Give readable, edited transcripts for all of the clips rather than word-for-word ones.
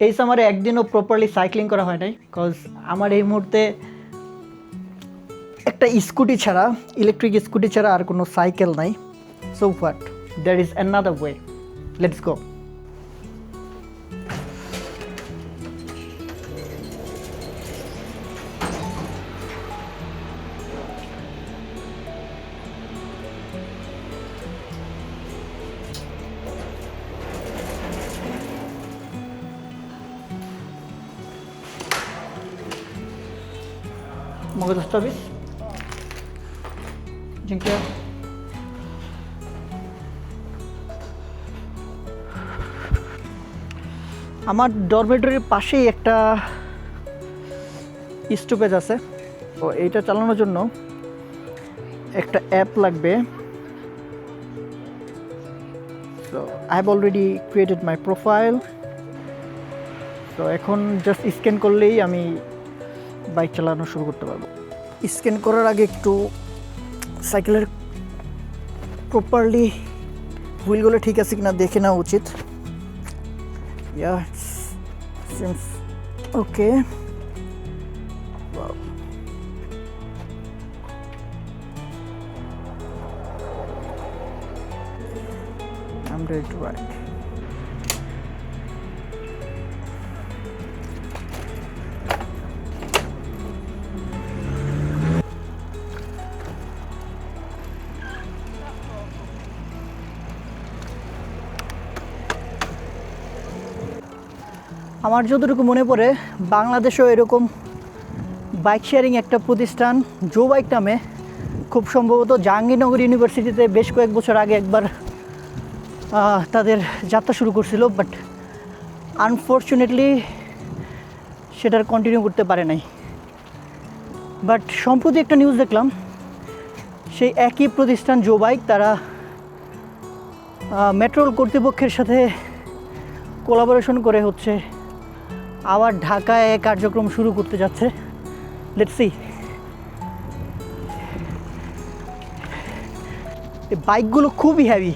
এই সামারে একদিনও properly cycling করা হয় নাই, বিকজ আমার এই মুহূর্তে একটা স্কুটি ছাড়া, ইলেকট্রিক স্কুটি ছাড়া আর কোনো সাইকেল নাই। So what, there is another way, let's go. Mogę zostawić? Dziękuję. আমার ডরমেটরির পাশেই একটা স্টপেজ আছে, তো এইটা চালানোর জন্য একটা অ্যাপ লাগবে। So I have already created my profile. তো এখন জাস্ট স্ক্যান করলেই আমি বাইক চালানো শুরু করতে পারবো। স্ক্যান করার আগে একটু সাইকেলের প্রপারলি হুইলগুলো ঠিক আছে কিনা দেখে নেওয়া উচিত। Seems okay. I'm ready to ride. আমার যতটুকু মনে পড়ে, বাংলাদেশেও এরকম বাইক শেয়ারিং একটা প্রতিষ্ঠান জো বাইক নামে খুব সম্ভবত জাহাঙ্গীরনগর ইউনিভার্সিটিতে বেশ কয়েক বছর আগে একবার তাদের যাত্রা শুরু করছিল, বাট আনফর্চুনেটলি সেটার কন্টিনিউ করতে পারে নাই। বাট সম্প্রতি একটা নিউজ দেখলাম, সেই একই প্রতিষ্ঠান জো বাইক তারা মেট্রোল কর্তৃপক্ষের সাথে কোলাবোরেশন করে হচ্ছে আবার ঢাকায় কার্যক্রম শুরু করতে যাচ্ছে। Let's see. এই বাইকগুলো খুবই হেভি।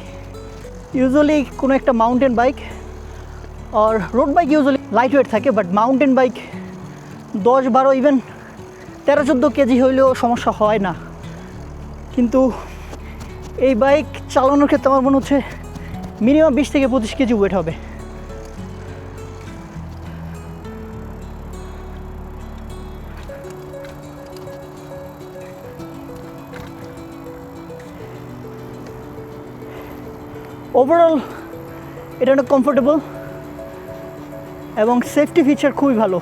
ইউজুয়ালি কোনো একটা মাউন্টেন বাইক আর road bike usually light weight থাকে, but mountain bike 10-12 even 13-14 KG হইলেও সমস্যা হয় না। কিন্তু এই বাইক চালানোর ক্ষেত্রে আমার মনে হচ্ছে মিনিমাম 20-25 কেজি ওয়েট হবে। ওভারঅল এটা অনেক কমফোর্টেবল এবং সেফটি ফিচার খুবই ভালো।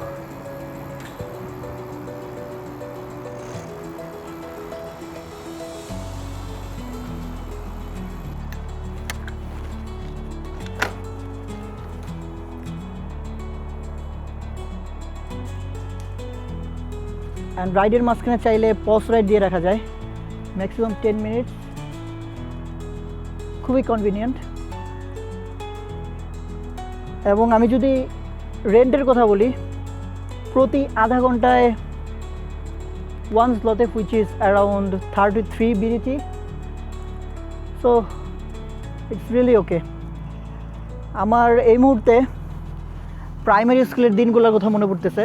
অ্যান্ড রাইডের মাঝখানে চাইলে পজ রাইড দিয়ে রাখা যায়, ম্যাক্সিমাম 10 মিনিটস, খুবই কনভিনিয়েন্ট। এবং আমি যদি রেন্টের কথা বলি, প্রতি আধা ঘন্টায় 1 zloty, which is around 33 BDT, so it's really okay. আমার এই মুহূর্তে প্রাইমারি স্কুলের দিনগুলোর কথা মনে পড়তেছে।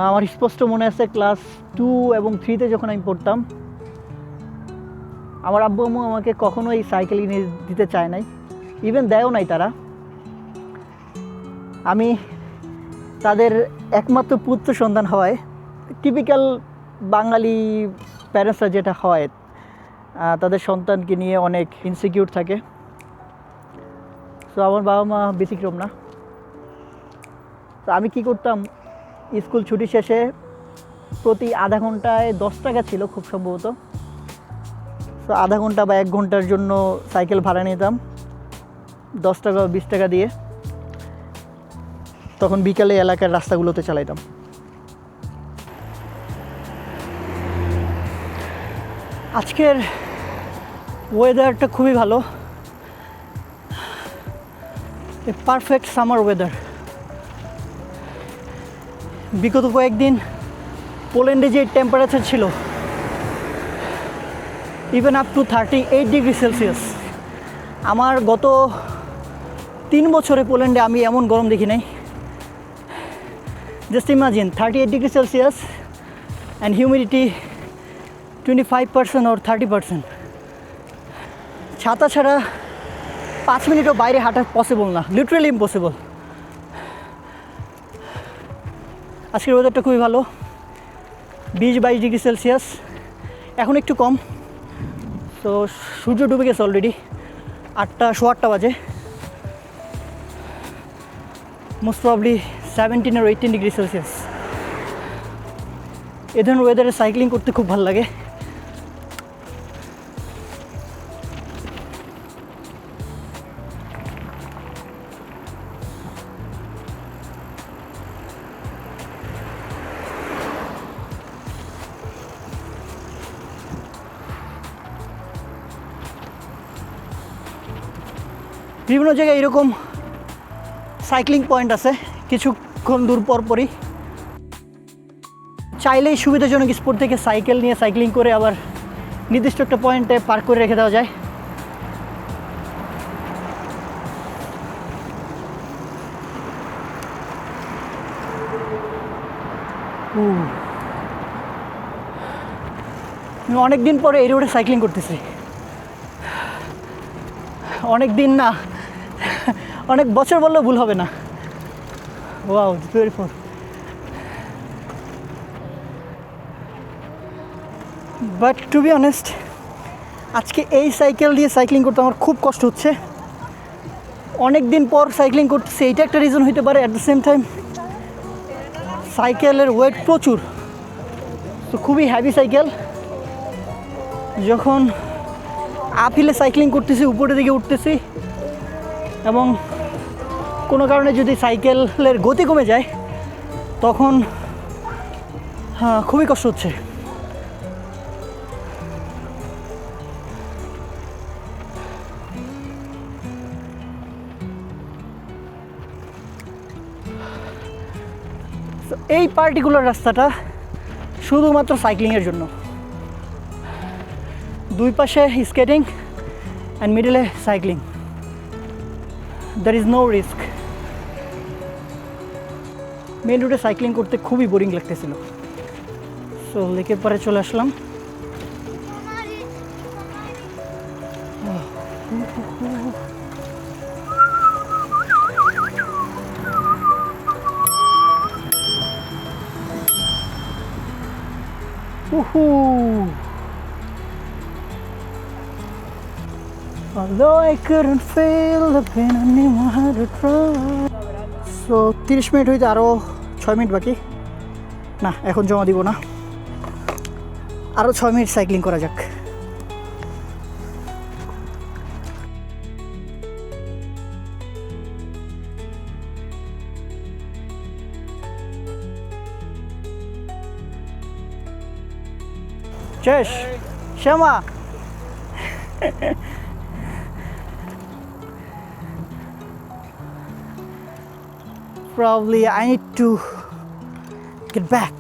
আমার স্পষ্ট মনে আছে ক্লাস 2 এবং 3-তে যখন আমি পড়তাম, আমার আব্বু আম্মু আমাকে কখনোই সাইকেল কিনে দিতে চায় নাই, ইভেন দেয়ও নাই তারা। আমি তাদের একমাত্র পুত্র সন্তান হওয়ায়, টিপিক্যাল বাঙালি প্যারেন্টসরা যেটা হয়, তাদের সন্তানকে নিয়ে অনেক ইনসিকিউর থাকে। সো আমার বাবা মা ব্যতিক্রম না। তো আমি কি করতাম, স্কুল ছুটি শেষে প্রতি আধা ঘন্টায় 10 টাকা ছিল খুব সম্ভবত। তো আধা ঘন্টা বা 1 ঘন্টার জন্য সাইকেল ভাড়া নিতাম 10 টাকা বা 20 টাকা দিয়ে। তখন বিকালে এলাকার রাস্তাগুলোতে চালাইতাম। আজকের ওয়েদারটা খুবই ভালো, পারফেক্ট সামার ওয়েদার। বিগত কয়েকদিন পোল্যান্ডে যে টেম্পারেচার ছিল, even up to 38 degree Celsius, আমার গত 3 বছরে পোল্যান্ডে আমি এমন গরম দেখি নাই। Just imagine 38 degrees Celsius and humidity 25% or 30%. ছাতা ছাড়া 5 মিনিটও বাইরে হাঁটা পসিবল না, লিটারালি ইম্পসিবল। আজকের ওয়েদারটা খুবই ভালো, 20-22 ডিগ্রি সেলসিয়াস, এখন একটু কম। তো সূর্য ডুবে গেছে অলরেডি, 8:15 বাজে। Most probably 17 or 18 degree Celsius. এ ধরনের ওয়েদারে সাইক্লিং করতে খুব ভালো লাগে। বিভিন্ন জায়গায় এরকম সাইক্লিং পয়েন্ট আছে, কিছুক্ষণ দূর পরই চাইলেই সুবিধাজনক স্পট থেকে সাইকেল নিয়ে সাইক্লিং করে আবার নির্দিষ্ট একটা পয়েন্টে পার্ক করে রেখে দেওয়া যায়। আমি অনেক দিন পরে এই রোডে সাইক্লিং করতেছি, অনেক দিন না, অনেক বছর বললেও ভুল হবে না। Wow, beautiful. But to be honest, আজকে এই সাইকেল দিয়ে সাইক্লিং করতে আমার খুব কষ্ট হচ্ছে। অনেক দিন পর সাইক্লিং করতেছি, এইটা একটা রিজন হতে পারে। অ্যাট দ্য সেম টাইম সাইকেলের ওয়েট প্রচুর, তো খুবই হ্যাভি সাইকেল। যখন আপহিলে সাইক্লিং করতেছি, উপরের দিকে উঠতেছি, এবং কোনো কারণে যদি সাইকেলের গতি কমে যায় তখন খুবই কষ্ট হচ্ছে। এই পার্টিকুলার রাস্তাটা শুধুমাত্র সাইক্লিংয়ের জন্য। দুই পাশে স্কেটিং অ্যান্ড মিডলে cycling, there is no risk. Main রুটে সাইক্লিং করতে খুবই বোরিং লাগতেছিল, সো লেকের পারে চলে আসলাম। Although I couldn't feel the pain, I knew I had to try. So 30 minute হইতে আরও 6 মিনিট বাকি। না, এখন জমা দিব না, আরও 6 মিনিট সাইক্লিং করা যাক। Cześć, siema. Probably I need to get back.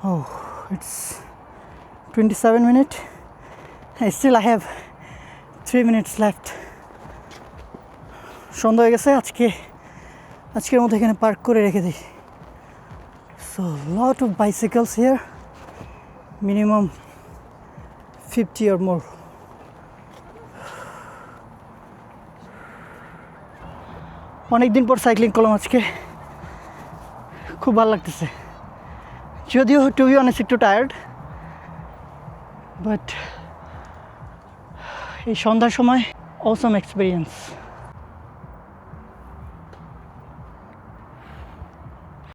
Oh, it's 27 minutes. Still I have 3 minutes left. সন্ধ্যা হয়ে গেছে, আজকের মতো এখানে পার্ক করে রেখে দিই। So lot of bicycles here, minimum 50 or more. অনেক দিন পর সাইক্লিং করলাম আজকে, খুব ভালো লাগতেছে। যদিও টু বি অনেস্ট একটু টায়ার্ড, বাট এই সন্ধ্যার সময় অসম এক্সপিরিয়েন্স।